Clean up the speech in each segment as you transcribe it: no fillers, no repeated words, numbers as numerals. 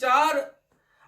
4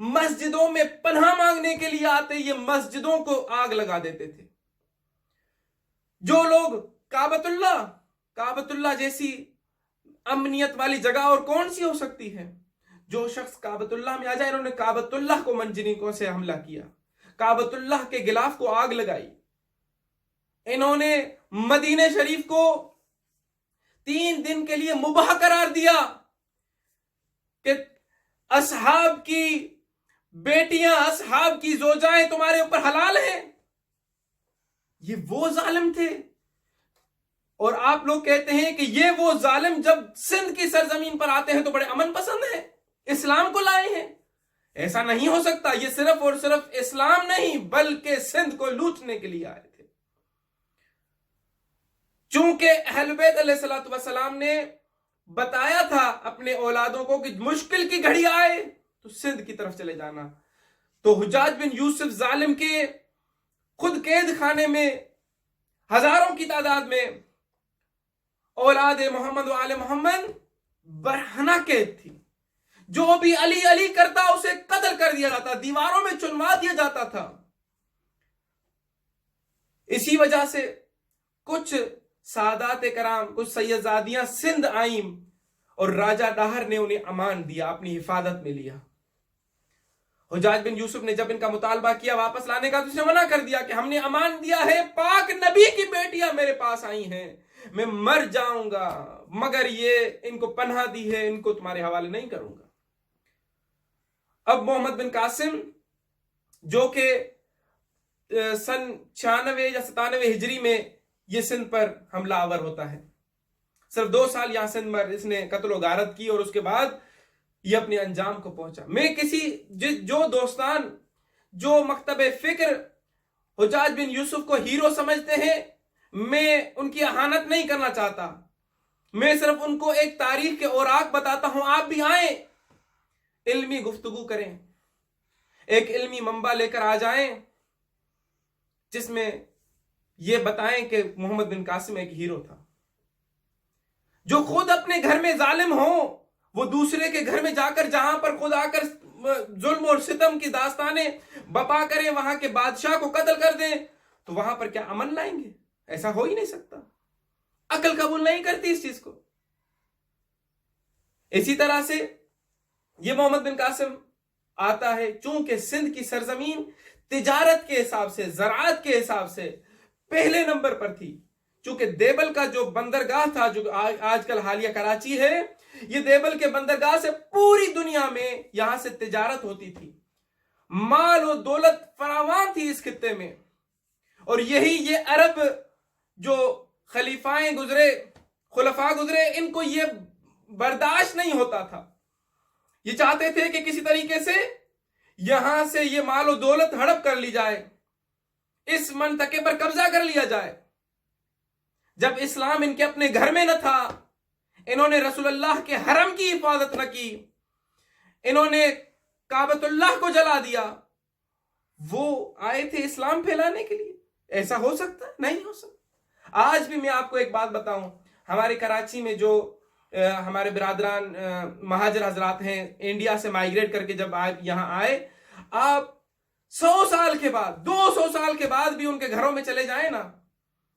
مسجدوں میں پناہ مانگنے کے لیے آتے یہ مسجدوں کو آگ لگا دیتے تھے. جو لوگ کعبۃ اللہ جیسی امنیت والی جگہ اور کون سی ہو سکتی ہے، جو شخص کعبۃ اللہ میں آ جائے، انہوں نے کعبۃ اللہ کو منجنیقوں سے حملہ کیا، کعبۃ اللہ کے غلاف کو آگ لگائی. انہوں نے مدینہ شریف کو 3 دن کے لیے مباح قرار دیا کہ اصحاب کی بیٹیاں، اصحاب کی زوجائیں تمہارے اوپر حلال ہیں. یہ وہ ظالم تھے. اور آپ لوگ کہتے ہیں کہ یہ وہ ظالم جب سندھ کی سرزمین پر آتے ہیں تو بڑے امن پسند ہیں، اسلام کو لائے ہیں. ایسا نہیں ہو سکتا. یہ صرف اور صرف اسلام نہیں بلکہ سندھ کو لوٹنے کے لیے آئے تھے. چونکہ اہل بیت علیہ الصلوۃ والسلام نے بتایا تھا اپنے اولادوں کو کہ مشکل کی گھڑی آئے تو سندھ کی طرف چلے جانا. تو حجاج بن یوسف ظالم کے خود قید خانے میں ہزاروں کی تعداد میں اولاد محمد و آل محمد برہنہ قید تھی. جو بھی علی علی کرتا اسے قتل کر دیا جاتا، دیواروں میں چنوا دیا جاتا تھا. اسی وجہ سے کچھ سادات کرام، کچھ سیدزادیاں سندھ آئیں اور راجہ ڈاہر نے انہیں امان دیا، اپنی حفاظت میں لیا. حجاج بن یوسف نے جب ان کا مطالبہ کیا واپس لانے کا تو اسے منع کر دیا کہ ہم نے امان دیا ہے، پاک نبی کی بیٹیاں میرے پاس آئی ہیں، میں مر جاؤں گا مگر یہ ان کو پناہ دی ہے، ان کو تمہارے حوالے نہیں کروں گا. اب محمد بن قاسم جو کہ سن 96 یا 97 ہجری میں یہ سندھ پر حملہ آور ہوتا ہے، صرف 2 سال یہاں سندھ پر اس نے قتل و غارت کی اور اس کے بعد یہ اپنے انجام کو پہنچا. میں جو دوستان جو مکتب فکر حجاج بن یوسف کو ہیرو سمجھتے ہیں، میں ان کی اہانت نہیں کرنا چاہتا. میں صرف ان کو ایک تاریخ کے اوراق بتاتا ہوں. آپ بھی آئیں، علمی گفتگو کریں، ایک علمی منبع لے کر آ جائیں جس میں یہ بتائیں کہ محمد بن قاسم ایک ہیرو تھا. جو خود اپنے گھر میں ظالم ہو وہ دوسرے کے گھر میں جا کر، جہاں پر خود آ کر ظلم اور ستم کی داستانیں بپا کریں، وہاں کے بادشاہ کو قتل کر دیں، تو وہاں پر کیا امن لائیں گے؟ ایسا ہو ہی نہیں سکتا. عقل قبول نہیں کرتی اس چیز کو. اسی طرح سے یہ محمد بن قاسم آتا ہے، چونکہ سندھ کی سرزمین تجارت کے حساب سے، زراعت کے حساب سے پہلے نمبر پر تھی. چونکہ دیبل کا جو بندرگاہ تھا، جو آج کل حالیہ کراچی ہے، یہ دیبل کے بندرگاہ سے پوری دنیا میں یہاں سے تجارت ہوتی تھی. مال و دولت فراوان تھی اس خطے میں. اور یہ عرب جو خلفاء گزرے، ان کو یہ برداشت نہیں ہوتا تھا. یہ چاہتے تھے کہ کسی طریقے سے یہاں سے یہ مال و دولت ہڑپ کر لی جائے، اس منطقے پر قبضہ کر لیا جائے. جب اسلام ان کے اپنے گھر میں نہ تھا، انہوں نے رسول اللہ کے حرم کی حفاظت نہ کی، انہوں نے کعبۃ اللہ کو جلا دیا. وہ آئے تھے اسلام پھیلانے کے لیے. ایسا ہو سکتا ہے؟ نہیں ہو سکتا. آج بھی میں آپ کو ایک بات بتاؤں، ہمارے کراچی میں جو ہمارے برادران مہاجر حضرات ہیں، انڈیا سے مائیگریٹ کر کے جب یہاں آئے، آپ 100 سال کے بعد، 200 سال کے بعد بھی ان کے گھروں میں چلے جائیں نا،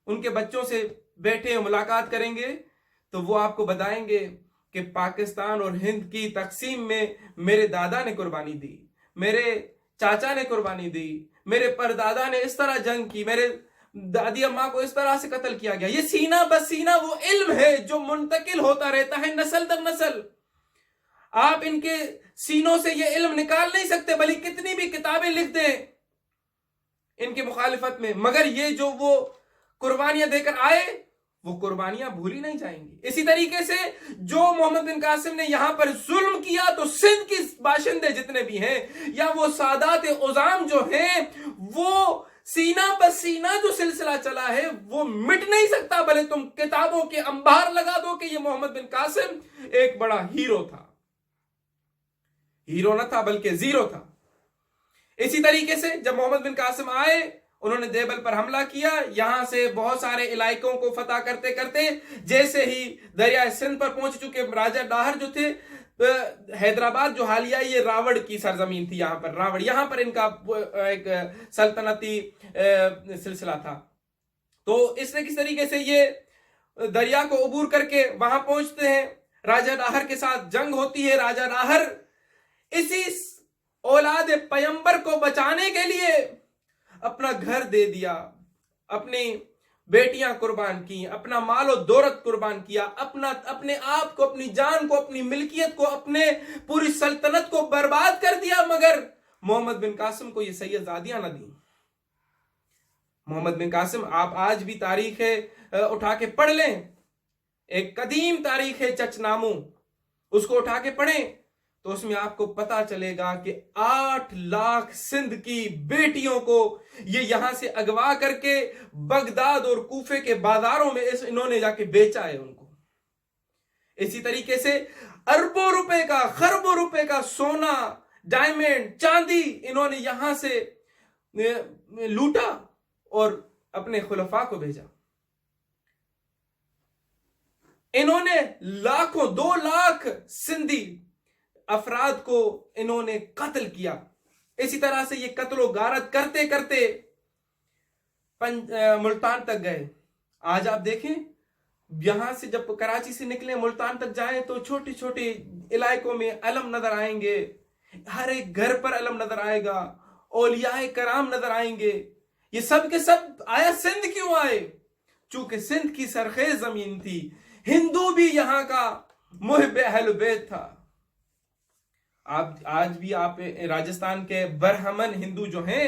ان کے بچوں سے بیٹھے ملاقات کریں گے تو وہ آپ کو بتائیں گے کہ پاکستان اور ہند کی تقسیم میں میرے دادا نے قربانی دی، میرے چاچا نے قربانی دی، میرے پردادا نے اس طرح جنگ کی، میرے دادی اماں کو اس طرح سے قتل کیا گیا. یہ سینہ بسینہ وہ علم ہے جو منتقل ہوتا رہتا ہے نسل در نسل. آپ ان کے سینوں سے یہ علم نکال نہیں سکتے، بلکہ کتنی بھی کتابیں لکھ دیں ان کے مخالفت میں، مگر یہ جو وہ قربانیاں دے کر آئے وہ قربانیاں بھولی نہیں جائیں گی. اسی طریقے سے جو محمد بن قاسم نے یہاں پر ظلم کیا، تو سندھ کی باشندے جتنے بھی ہیں یا وہ سادات عظام جو ہیں، وہ سینہ بسینہ جو سلسلہ چلا ہے وہ مٹ نہیں سکتا. بھلے تم کتابوں کے انبار لگا دو کہ یہ محمد بن قاسم ایک بڑا ہیرو تھا. ہیرو نہ تھا بلکہ زیرو تھا. اسی طریقے سے جب محمد بن قاسم آئے، انہوں نے دیبل پر حملہ کیا. یہاں سے بہت سارے علاقوں کو فتح کرتے کرتے جیسے ہی دریائے سندھ پر پہنچ چکے، راجہ ڈاہر جو تھے حیدرآباد جو حالیہ یہ راوڑ کی سرزمین تھی، یہاں پر راوڑ، یہاں پر ان کا ایک سلطنتی سلسلہ تھا. تو اس نے کس طریقے سے یہ دریا کو عبور کر کے وہاں پہنچتے ہیں. راجہ ڈاہر کے ساتھ جنگ ہوتی ہے. راجہ ڈاہر اسی اولاد پیمبر کو بچانے کے لیے اپنا گھر دے دیا، اپنی بیٹیاں قربان کی، اپنا مال و دولت قربان کیا، اپنے آپ کو، اپنی جان کو، اپنی ملکیت کو، اپنے پوری سلطنت کو برباد کر دیا، مگر محمد بن قاسم کو یہ سیدزادیاں نہ دیں. محمد بن قاسم، آپ آج بھی تاریخ اٹھا کے پڑھ لیں، ایک قدیم تاریخ ہے چچ نامو، اس کو اٹھا کے پڑھیں تو اس میں آپ کو پتا چلے گا کہ 8 لاکھ سندھ کی بیٹیوں کو یہ یہاں سے اغوا کر کے بغداد اور کوفے کے بازاروں میں انہوں نے جا کے بیچا ہے ان کو. اسی طریقے سے اربوں روپے کا، خربوں روپے کا سونا، ڈائمنڈ، چاندی انہوں نے یہاں سے لوٹا اور اپنے خلفاء کو بھیجا. انہوں نے لاکھوں، 2 لاکھ سندھی افراد کو انہوں نے قتل کیا. اسی طرح سے یہ قتل و غارت کرتے کرتے ملتان تک گئے. آج آپ دیکھیں، یہاں سے جب کراچی سے نکلے ملتان تک جائیں تو چھوٹی چھوٹی علاقوں میں علم نظر آئیں گے، ہر ایک گھر پر علم نظر آئے گا، اولیاء کرام نظر آئیں گے. یہ سب کے سب آیا سندھ کیوں آئے؟ چونکہ سندھ کی سرخیز زمین تھی، ہندو بھی یہاں کا محب اہل بیت تھا. آج بھی آپ راجستھان کے برہمن ہندو جو ہیں،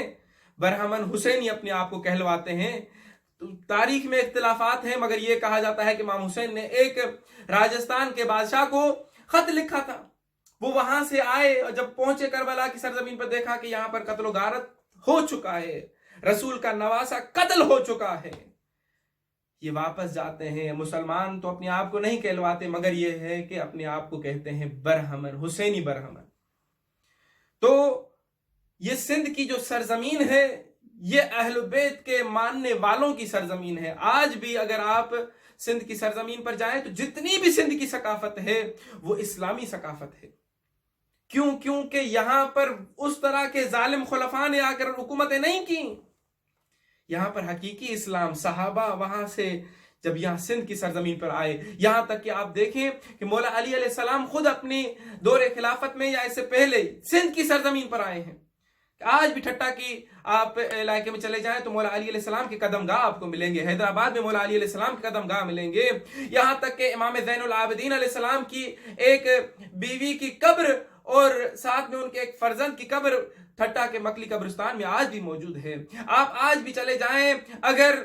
برہمن حسینی اپنے آپ کو کہلواتے ہیں. تاریخ میں اختلافات ہیں، مگر یہ کہا جاتا ہے کہ امام حسین نے ایک راجستھان کے بادشاہ کو خط لکھا تھا. وہ وہاں سے آئے اور جب پہنچے کربلا کی سرزمین پر دیکھا کہ یہاں پر قتل و غارت ہو چکا ہے، رسول کا نواسہ قتل ہو چکا ہے. یہ واپس جاتے ہیں. مسلمان تو اپنے آپ کو نہیں کہلواتے، مگر یہ ہے کہ اپنے آپ کو کہتے ہیں برہمن، حسینی برہمن. تو یہ سندھ کی جو سرزمین ہے، یہ اہل بیت کے ماننے والوں کی سرزمین ہے. آج بھی اگر آپ سندھ کی سرزمین پر جائیں تو جتنی بھی سندھ کی ثقافت ہے وہ اسلامی ثقافت ہے. کیونکہ یہاں پر اس طرح کے ظالم خلفاء نے آ کر حکومتیں نہیں کی. یہاں پر حقیقی اسلام، صحابہ وہاں سے جب یہاں سندھ کی سرزمین پر آئے، یہاں تک کہ آپ دیکھیں کہ مولا علی علیہ السلام خود اپنی دور خلافت میں یا اس سے پہلے سندھ کی سرزمین پر آئے ہیں. آج بھی ٹھٹا کی آپ علاقے میں چلے جائیں تو مولا علی علیہ السلام کے قدم گاہ آپ کو ملیں گے. حیدرآباد میں مولا علی علیہ السلام کے قدم گاہ ملیں گے. یہاں تک کہ امام زین العابدین علیہ السلام کی ایک بیوی کی قبر اور ساتھ میں ان کے ایک فرزند کی قبر ٹھٹا کے مکلی قبرستان میں آج بھی موجود ہے. آپ آج بھی چلے جائیں، اگر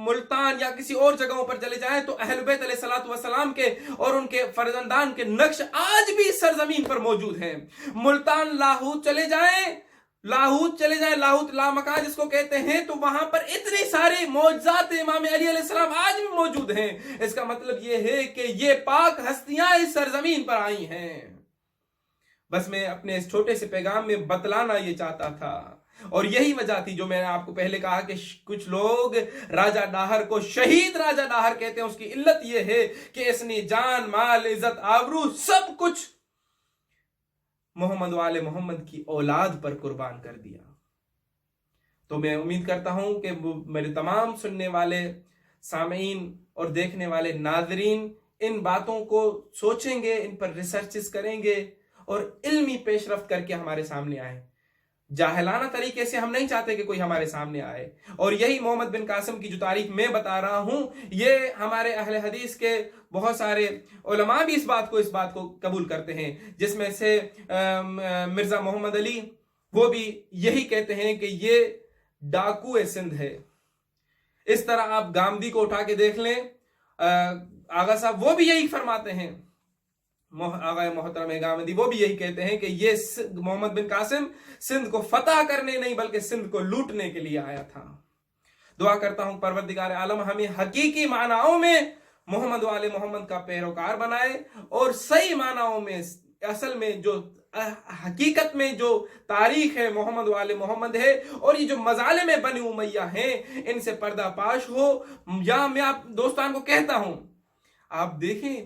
ملتان یا کسی اور جگہوں پر چلے جائیں تو اہل بیت علیہ السلام کے اور ان کے فرزندان کے نقش آج بھی سرزمین پر موجود ہیں. ملتان لاہوت چلے جائیں، لاہوت لامکان جس کو کہتے ہیں، تو وہاں پر اتنی ساری معجزات امام علی علیہ السلام آج بھی موجود ہیں. اس کا مطلب یہ ہے کہ یہ پاک ہستیاں اس سرزمین پر آئی ہیں. بس میں اپنے اس چھوٹے سے پیغام میں بتلانا یہ چاہتا تھا، اور یہی وجہ تھی جو میں نے آپ کو پہلے کہا کہ کچھ لوگ راجہ ڈاہر کو شہید راجہ ڈاہر کہتے ہیں. اس کی علت یہ ہے کہ اس نے جان، مال، عزت، آبرو سب کچھ محمد وآل محمد کی اولاد پر قربان کر دیا. تو میں امید کرتا ہوں کہ میرے تمام سننے والے سامعین اور دیکھنے والے ناظرین ان باتوں کو سوچیں گے، ان پر ریسرچز کریں گے اور علمی پیش رفت کر کے ہمارے سامنے آئے. جاہلانہ طریقے سے ہم نہیں چاہتے کہ کوئی ہمارے سامنے آئے. اور یہی محمد بن قاسم کی جو تاریخ میں بتا رہا ہوں، یہ ہمارے اہل حدیث کے بہت سارے علماء بھی اس بات کو قبول کرتے ہیں، جس میں سے مرزا محمد علی، وہ بھی یہی کہتے ہیں کہ یہ ڈاکو سندھ ہے. اس طرح آپ گامدی کو اٹھا کے دیکھ لیں، آغا صاحب وہ بھی یہی فرماتے ہیں. آغا محترم گامدی وہ بھی یہی کہتے ہیں کہ یہ محمد بن قاسم سندھ کو فتح کرنے نہیں بلکہ سندھ کو لوٹنے کے لیے آیا تھا. دعا کرتا ہوں پروردگار عالم ہمیں حقیقی معناؤں میں محمد والے محمد کا پیروکار بنائے، اور صحیح معناؤں میں اصل میں جو حقیقت میں جو تاریخ ہے محمد والے محمد ہے، اور یہ جو مظالم بنی امیہ ہیں ان سے پردہ پاش ہو. یا میں آپ دوستان کو کہتا ہوں، آپ دیکھیں